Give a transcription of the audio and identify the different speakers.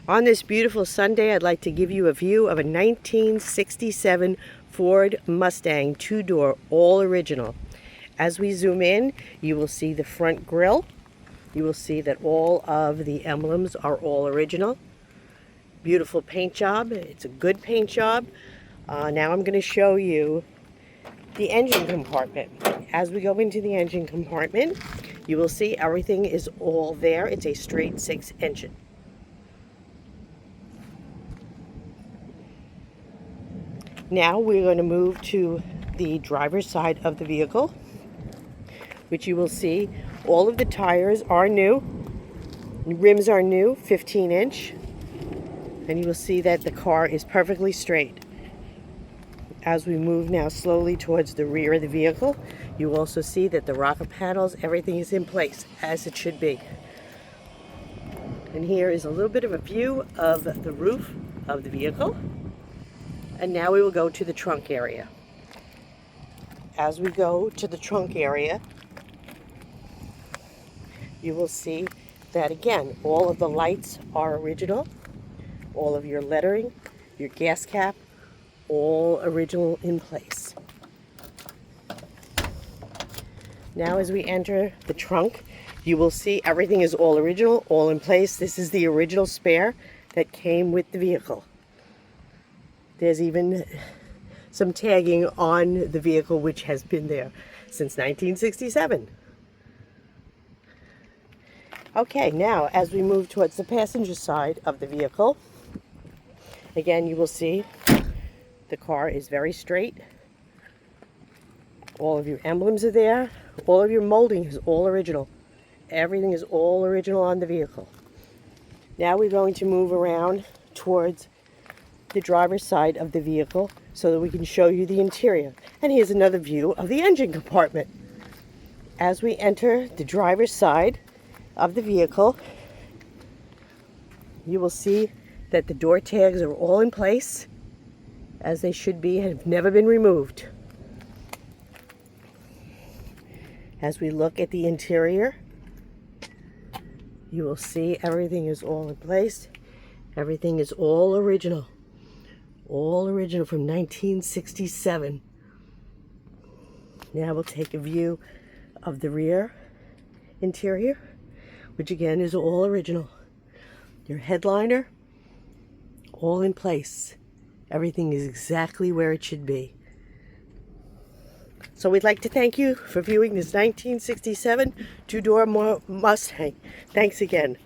Speaker 1: On this beautiful Sunday, I'd like to give you a view of a 1967 Ford Mustang two-door, all original. As we zoom in, you will see the front grille. You will see that all of the emblems are all original. Beautiful paint job. It's a good paint job. Now I'm going to show you the engine compartment. As we go into the engine compartment, you will see everything is all there. It's a straight six engine. Now we're going to move to the driver's side of the vehicle, which you will see all of the tires are new, rims are new, 15-inch, and you will see that the car is perfectly straight. As we move now slowly towards the rear of the vehicle, you will also see that the rocker panels, everything is in place as it should be. And here is a little bit of a view of the roof of the vehicle. And now we will go to the trunk area. As we go to the trunk area, you will see that again, all of the lights are original. All of your lettering, your gas cap, all original in place. Now as we enter the trunk, you will see everything is all original, all in place. This is the original spare that came with the vehicle. There's even some tagging on the vehicle which has been there since 1967. Okay, now as we move towards the passenger side of the vehicle, again you will see the car is very straight. All of your emblems are there. All of your molding is all original. Everything is all original on the vehicle. Now we're going to move around towards the driver's side of the vehicle so that we can show you the interior. And here's another view of the engine compartment. As we enter the driver's side of the vehicle, you will see that the door tags are all in place as they should be and have never been removed. As we look at the interior, you will see everything is all in place. Everything is all original. All original from 1967. Now we'll take a view of the rear interior, which again is all original. Your headliner, all in place. Everything is exactly where it should be. So we'd like to thank you for viewing this 1967 two-door Mustang. Thanks again.